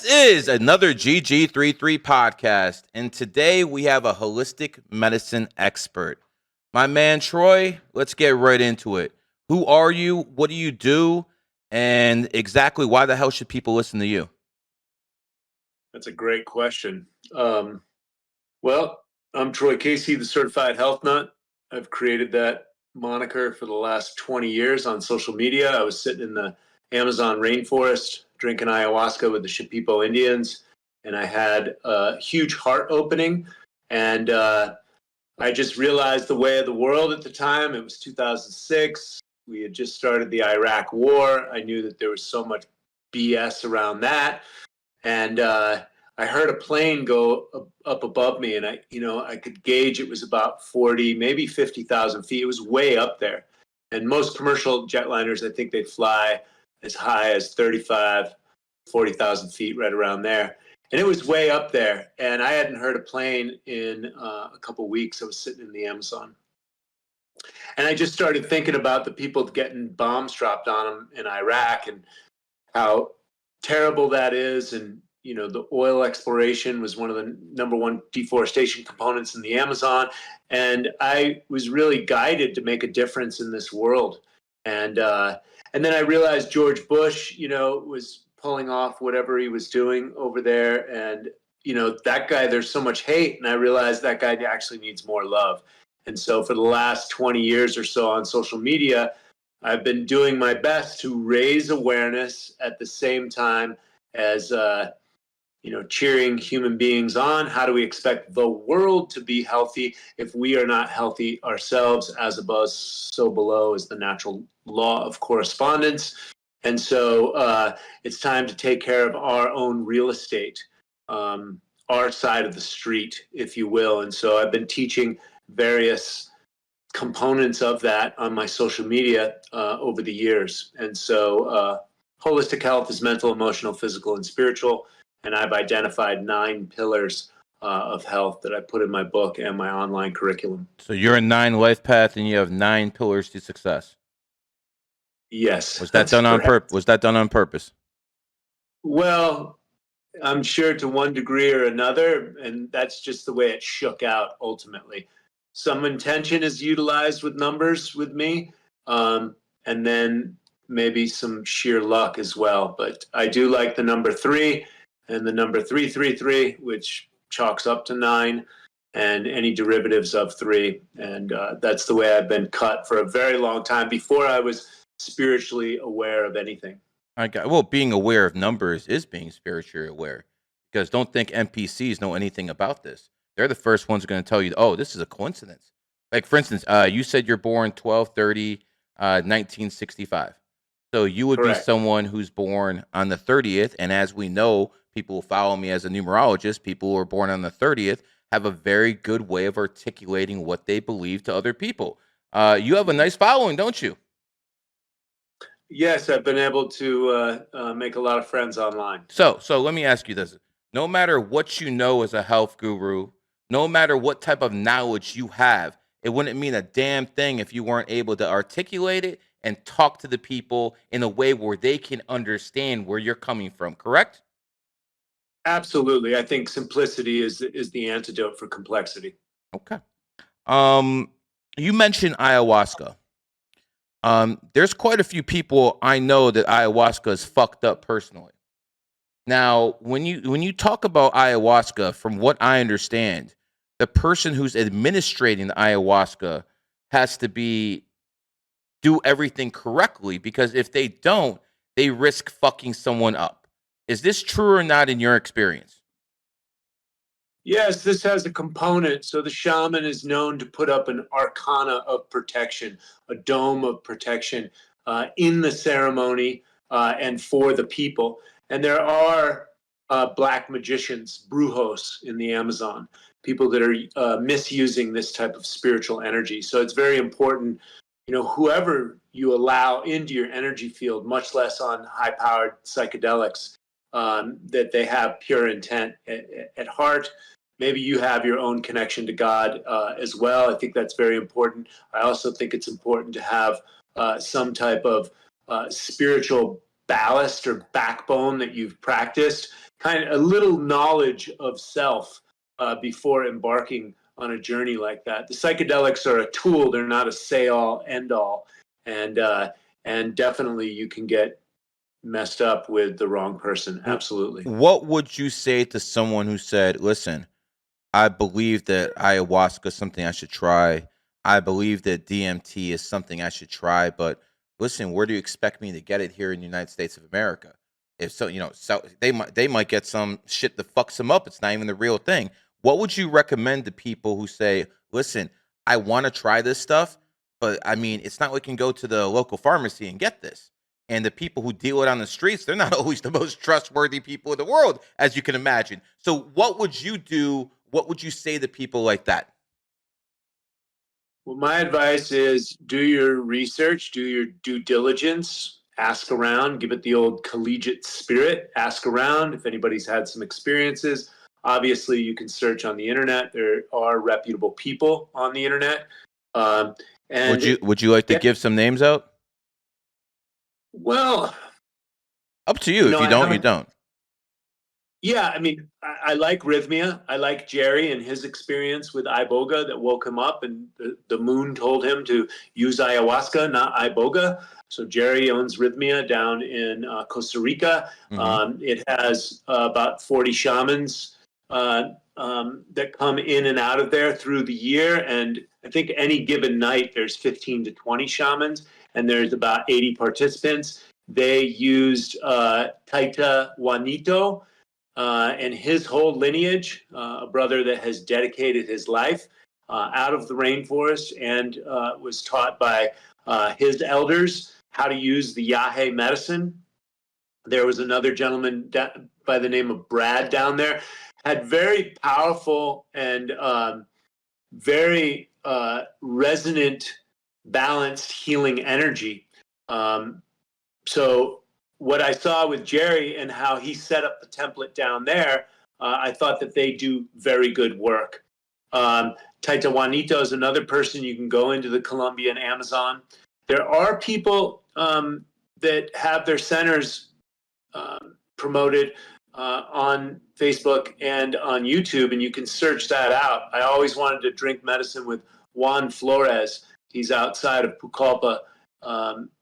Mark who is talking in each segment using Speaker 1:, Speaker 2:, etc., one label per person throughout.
Speaker 1: is another GG33 podcast, and today we have a holistic medicine expert. My man Troy, let's get right into it. Who are you? What do you do? And exactly why the hell should people listen to you?
Speaker 2: That's a great question. Well, I'm Troy Casey, the certified health nut. I've created that moniker for the last 20 years on social media. I was sitting in the Amazon rainforest drinking ayahuasca with the Shipibo Indians, and I had a huge heart opening. And I just realized the way of the world at the time. It was 2006. We had just started the Iraq War. I knew that there was so much BS around that. And I heard a plane go up above me, and I could gauge it was about 40, maybe 50,000 feet. It was way up there. And most commercial jetliners, I think they fly as high as 35, 40,000 feet, right around there. And it was way up there. And I hadn't heard a plane in a couple of weeks. I was sitting in the Amazon. And I just started thinking about the people getting bombs dropped on them in Iraq and how terrible that is. And the oil exploration was one of the number one deforestation components in the Amazon. And I was really guided to make a difference in this world. And then I realized George Bush, was pulling off whatever he was doing over there. And, that guy, there's so much hate. And I realized that guy actually needs more love. And so for the last 20 years or so on social media, I've been doing my best to raise awareness at the same time as cheering human beings on. How do we expect the world to be healthy if we are not healthy ourselves? As above, so below is the natural law of correspondence. And so it's time to take care of our own real estate, our side of the street, if you will. And so I've been teaching various components of that on my social media over the years. And so holistic health is mental, emotional, physical, and spiritual. And I've identified 9 pillars of health that I put in my book and my online curriculum.
Speaker 1: So you're a 9 life path, and you have 9 pillars to success.
Speaker 2: Yes.
Speaker 1: Was that done on purpose? Was that done on purpose?
Speaker 2: Well, I'm sure to one degree or another, and that's just the way it shook out ultimately. Some intention is utilized with numbers with me, and then maybe some sheer luck as well. But I do like the number 3 and the number 333, which chalks up to 9, and any derivatives of 3. And that's the way I've been cut for a very long time before I was spiritually aware of anything.
Speaker 1: Being aware of numbers is being spiritually aware, because don't think NPCs know anything about this. They're the first ones going to tell you, oh, this is a coincidence. Like, for instance, you said you're born 12/30, 1965. So you would
Speaker 2: Correct.
Speaker 1: be someone who's born on the 30th. And as we know, people who follow me as a numerologist, people who are born on the 30th have a very good way of articulating what they believe to other people. You have a nice following, don't you?
Speaker 2: Yes, I've been able to make a lot of friends online.
Speaker 1: So let me ask you this. No matter what you know as a health guru, no matter what type of knowledge you have, it wouldn't mean a damn thing if you weren't able to articulate it and talk to the people in a way where they can understand where you're coming from, correct?
Speaker 2: Absolutely. I think simplicity is the antidote for complexity.
Speaker 1: Okay. You mentioned ayahuasca. There's quite a few people I know that ayahuasca is fucked up personally. Now, when you talk about ayahuasca, from what I understand, the person who's administrating the ayahuasca has to do everything correctly, because if they don't, they risk fucking someone up. Is this true or not in your experience?
Speaker 2: Yes, this has a component. So the shaman is known to put up an arcana of protection, a dome of protection in the ceremony and for the people. And there are black magicians, brujos in the Amazon, people that are misusing this type of spiritual energy. So it's very important, whoever you allow into your energy field, much less on high-powered psychedelics, that they have pure intent at heart. Maybe you have your own connection to God as well. I think that's very important. I also think it's important to have some type of spiritual ballast or backbone that you've practiced. kind of a little knowledge of self before embarking on a journey like that. The psychedelics are a tool; they're not a say-all, end-all, and definitely you can get messed up with the wrong person. Absolutely.
Speaker 1: What would you say to someone who said, "Listen, I believe that ayahuasca is something I should try. I believe that DMT is something I should try, but listen, where do you expect me to get it here in the United States of America? If so, so they might get some shit that fucks them up. It's not even the real thing. What would you recommend to people who say, "Listen, I want to try this stuff, but I mean, it's not like we can go to the local pharmacy and get this." And the people who deal it on the streets, they're not always the most trustworthy people in the world, as you can imagine. So, what would you do? What would you say to people like that?
Speaker 2: Well, my advice is do your research, do your due diligence, ask around, give it the old collegiate spirit, ask around if anybody's had some experiences. Obviously, you can search on the internet. There are reputable people on the internet. Um,
Speaker 1: Would
Speaker 2: and
Speaker 1: you would you like to
Speaker 2: yeah,
Speaker 1: give some names out?
Speaker 2: well,
Speaker 1: Up to you. If you
Speaker 2: I
Speaker 1: don't, you
Speaker 2: haven't.
Speaker 1: don't.
Speaker 2: Yeah, I mean, I like Rhythmia. I like Jerry and his experience with Iboga that woke him up, and the moon told him to use ayahuasca, not Iboga. So Jerry owns Rhythmia down in Costa Rica.
Speaker 1: Mhm.
Speaker 2: It has about 40 shamans that come in and out of there through the year, and I think any given night there's 15 to 20 shamans, and there's about 80 participants. They used Taita Juanito and his whole lineage, a brother that has dedicated his life out of the rainforest and was taught by his elders how to use the Yahe medicine. There was another gentleman by the name of Brad down there, had very powerful and very resonant, balanced healing energy. So what I saw with Jerry and how he set up the template down there, I thought that they do very good work. Taita Juanito is another person you can go into the Colombian Amazon. There are people that have their centers promoted on Facebook and on YouTube, and you can search that out. I always wanted to drink medicine with Juan Flores. He's outside of Pucallpa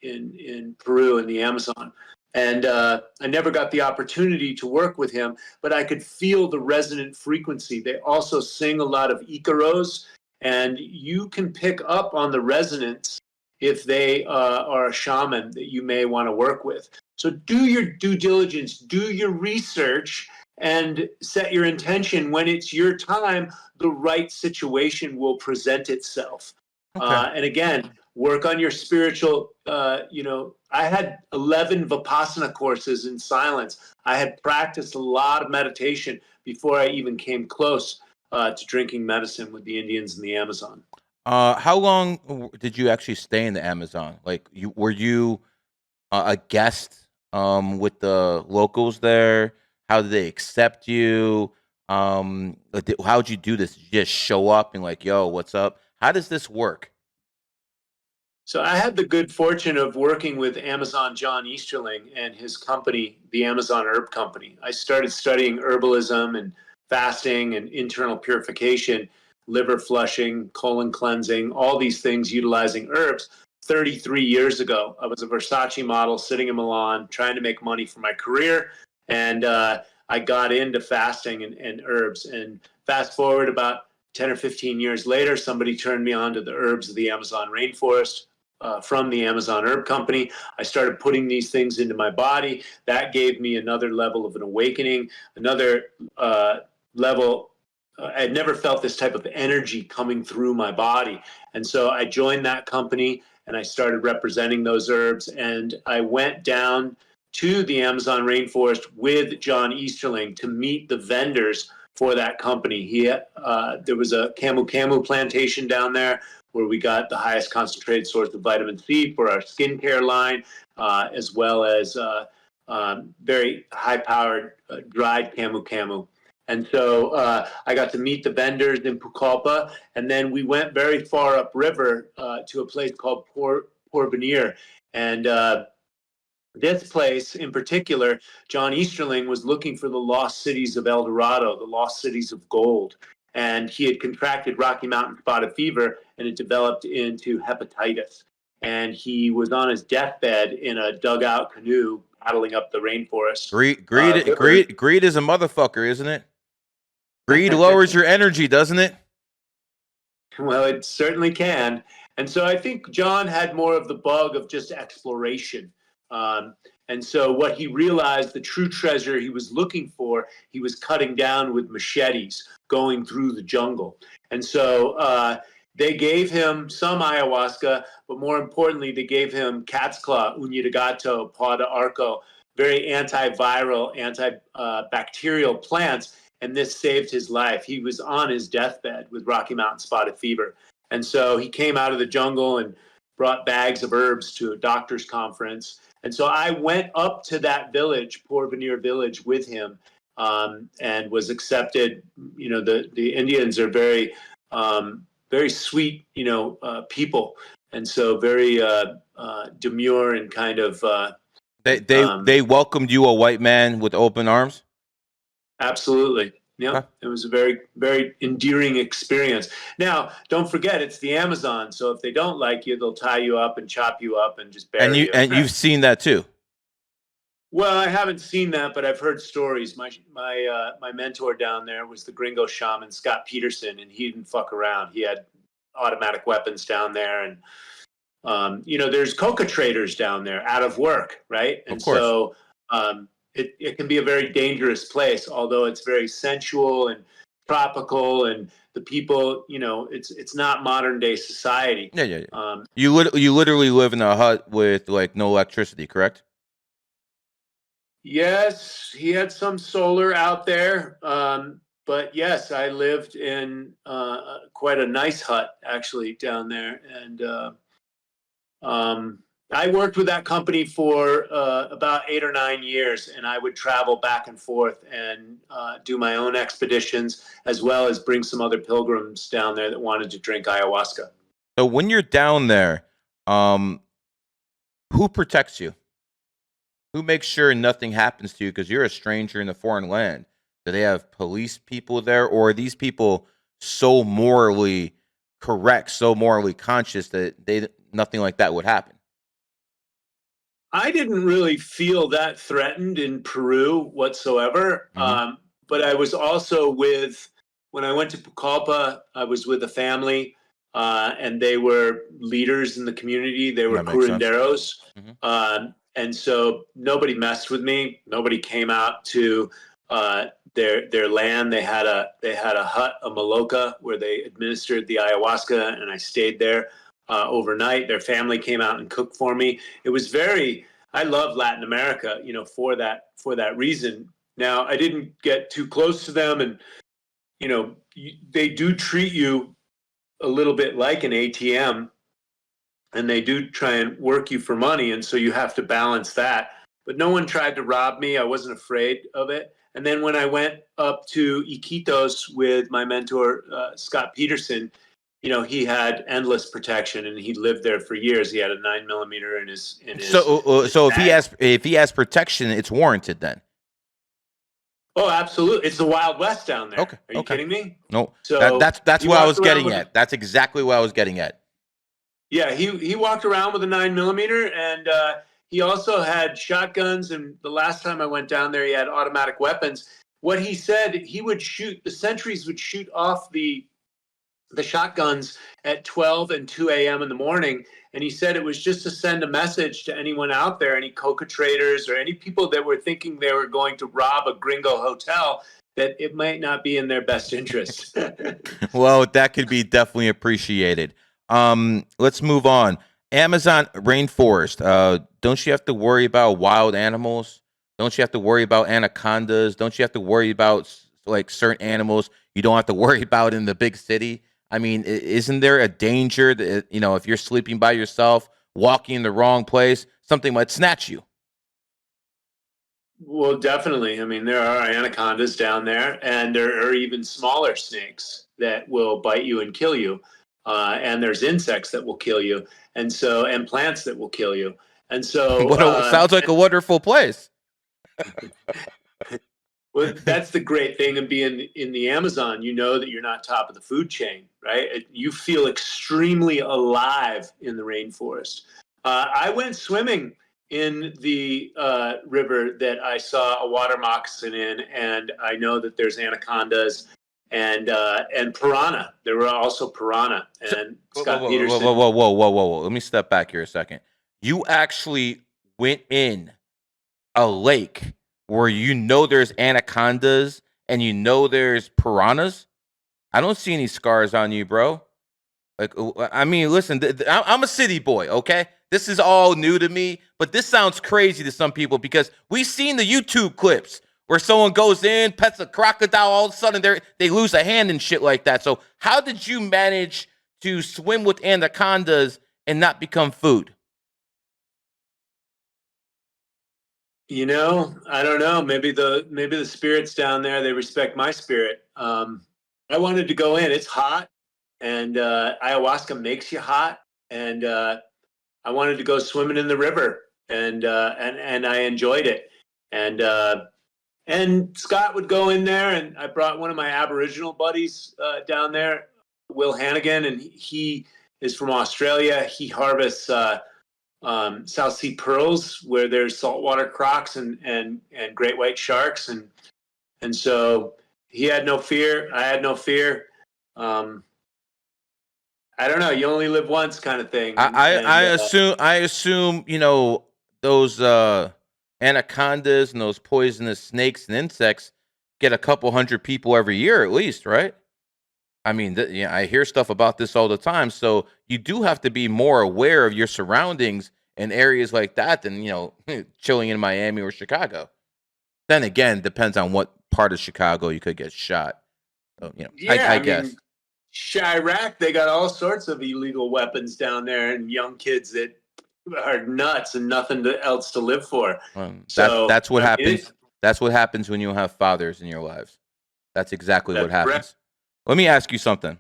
Speaker 2: in Peru in the Amazon. And I never got the opportunity to work with him, but I could feel the resonant frequency. They also sing a lot of Icaros, and you can pick up on the resonance if they are a shaman that you may want to work with. So do your due diligence, do your research, and set your intention. When it's your time, the right situation will present itself.
Speaker 1: Okay.
Speaker 2: And again, work on your spiritual. I had 11 Vipassana courses in silence. I had practiced a lot of meditation before I even came close to drinking medicine with the Indians in the Amazon.
Speaker 1: How long did you actually stay in the Amazon? Like, were you a guest with the locals there? How did they accept you? How'd you do this? Did you just show up and like, yo, what's up? How does this work?
Speaker 2: So I had the good fortune of working with Amazon John Easterling and his company, the Amazon Herb Company. I started studying herbalism and fasting and internal purification, liver flushing, colon cleansing, all these things utilizing herbs 33 years ago. I was a Versace model sitting in Milan trying to make money for my career. And I got into fasting and herbs. And fast forward about 10 or 15 years later, somebody turned me on to the herbs of the Amazon rainforest from the Amazon Herb Company. I started putting these things into my body. That gave me another level of an awakening, another level. I had never felt this type of energy coming through my body. And so I joined that company and I started representing those herbs. And I went down to the Amazon rainforest with John Easterling to meet the vendors for that company. There was a camu camu plantation down there where we got the highest concentrated source of vitamin C for our skincare line, as well as very high-powered dried camu camu. And so I got to meet the vendors in Pucallpa, and then we went very far upriver to a place called Porvenir, and This place in particular, John Easterling was looking for the lost cities of El Dorado, the lost cities of gold. And he had contracted Rocky Mountain spotted fever, and it developed into hepatitis. And he was on his deathbed in a dugout canoe paddling up the rainforest.
Speaker 1: Greed is a motherfucker, isn't it? Greed lowers your energy, doesn't it?
Speaker 2: Well, it certainly can. And so I think John had more of the bug of just exploration. And so what he realized, the true treasure he was looking for, he was cutting down with machetes, going through the jungle. And so they gave him some ayahuasca, but more importantly, they gave him cat's claw, uña de gato, paw de arco, very antiviral, antibacterial plants. And this saved his life. He was on his deathbed with Rocky Mountain spotted fever. And so he came out of the jungle and brought bags of herbs to a doctor's conference. And so I went up to that village, Porvenir Village, with him, and was accepted. You know, the Indians are very, very sweet, people. And so very demure and kind of.
Speaker 1: They welcomed you, a white man, with open arms?
Speaker 2: Absolutely. Yeah,
Speaker 1: Huh.
Speaker 2: It was a very, very endearing experience. Now, don't forget, it's the Amazon. So if they don't like you, they'll tie you up and chop you up and just bury you.
Speaker 1: And you've seen that too.
Speaker 2: Well, I haven't seen that, but I've heard stories. My mentor down there was the gringo shaman, Scott Peterson, and he didn't fuck around. He had automatic weapons down there. And, there's coca traders down there out of work, right? And
Speaker 1: of course.
Speaker 2: So it can be a very dangerous place, although it's very sensual and tropical, and the people, it's not modern day society.
Speaker 1: Yeah. You literally live in a hut with like no electricity, correct?
Speaker 2: Yes, he had some solar out there, but yes, I lived in quite a nice hut actually down there, and I worked with that company for about 8 or 9 years, and I would travel back and forth and do my own expeditions, as well as bring some other pilgrims down there that wanted to drink ayahuasca.
Speaker 1: So when you're down there, who protects you? Who makes sure nothing happens to you because you're a stranger in a foreign land? Do they have police people there, or are these people so morally correct, so morally conscious that nothing like that would happen?
Speaker 2: I didn't really feel that threatened in Peru whatsoever.
Speaker 1: Mhm.
Speaker 2: But I was also when I went to Pucallpa, I was with a family, and they were leaders in the community. They were
Speaker 1: That makes sense.
Speaker 2: curanderos.
Speaker 1: Mhm.
Speaker 2: And so nobody messed with me. Nobody came out to their land. They had a hut, a maloca, where they administered the ayahuasca, and I stayed there overnight. Their family came out and cooked for me. It was I love Latin America, for that reason. Now, I didn't get too close to them, and they do treat you a little bit like an ATM, and they do try and work you for money, and so you have to balance that. But no one tried to rob me. I wasn't afraid of it. And then when I went up to Iquitos with my mentor, Scott Peterson, he had endless protection, and he lived there for years. He had a 9mm in his
Speaker 1: So
Speaker 2: bag.
Speaker 1: if he has protection, it's warranted then.
Speaker 2: Oh, absolutely! It's the Wild West down there.
Speaker 1: Okay.
Speaker 2: Are you kidding me?
Speaker 1: No,
Speaker 2: So
Speaker 1: that's
Speaker 2: he
Speaker 1: what I
Speaker 2: walked
Speaker 1: was
Speaker 2: around
Speaker 1: getting
Speaker 2: with
Speaker 1: at. That's exactly what I was getting at.
Speaker 2: Yeah, he walked around with a 9mm, and he also had shotguns. And the last time I went down there, he had automatic weapons. What he said, the sentries would shoot off the shotguns at 12 and 2 a.m. in the morning. And he said it was just to send a message to anyone out there, any coca traders or any people that were thinking they were going to rob a gringo hotel, that it might not be in their best interest.
Speaker 1: Well, that could be definitely appreciated. Let's move on. Amazon rainforest. Don't you have to worry about wild animals? Don't you have to worry about anacondas? Don't you have to worry about like certain animals you don't have to worry about in the big city? I mean, isn't there a danger that if you're sleeping by yourself, walking in the wrong place, something might snatch you?
Speaker 2: Well, definitely. I mean, there are anacondas down there, and there are even smaller snakes that will bite you and kill you. And there's insects that will kill you, and plants that will kill you. And so
Speaker 1: Sounds like a wonderful place.
Speaker 2: well, that's the great thing of being in the Amazon. You know that you're not top of the food chain, right? You feel extremely alive in the rainforest. I went swimming in the river that I saw a water moccasin in, and I know that there's anacondas and piranha. There were also piranha, and Scott Peterson.
Speaker 1: Whoa. Let me step back here a second. You actually went in a lake where you know there's anacondas and you know there's piranhas? I don't see any scars on you, bro. Like, I mean, listen, I'm a city boy, okay? This is all new to me, but this sounds crazy to some people because we've seen the YouTube clips where someone goes in, pets a crocodile, all of a sudden they lose a hand and shit like that. So how did you manage to swim with anacondas and not become food?
Speaker 2: You know, I don't know. Maybe the spirits down there, they respect my spirit. I wanted to go in. It's hot, and ayahuasca makes you hot, and I wanted to go swimming in the river, and I enjoyed it. And Scott would go in there, and I brought one of my Aboriginal buddies down there, Will Hannigan, and he is from Australia. He harvests South Sea pearls where there's saltwater crocs and great white sharks, and so he had no fear. I had no fear. I don't know. You only live once, kind of thing.
Speaker 1: I assume you know those anacondas and those poisonous snakes and insects get a couple hundred people every year at least, right? I mean, yeah, I hear stuff about this all the time. So you do have to be more aware of your surroundings in areas like that than chilling in Miami or Chicago. Then again, depends on what part of Chicago you could get shot. So
Speaker 2: Yeah,
Speaker 1: I
Speaker 2: I
Speaker 1: guess.
Speaker 2: mean, Chirac, they got all sorts of illegal weapons down there, and young kids that are nuts and nothing else to live for. So
Speaker 1: That's what
Speaker 2: I mean,
Speaker 1: happens. That's what happens when you have fathers in your lives. That's exactly what
Speaker 2: that's correct.
Speaker 1: happens. Let me ask you something.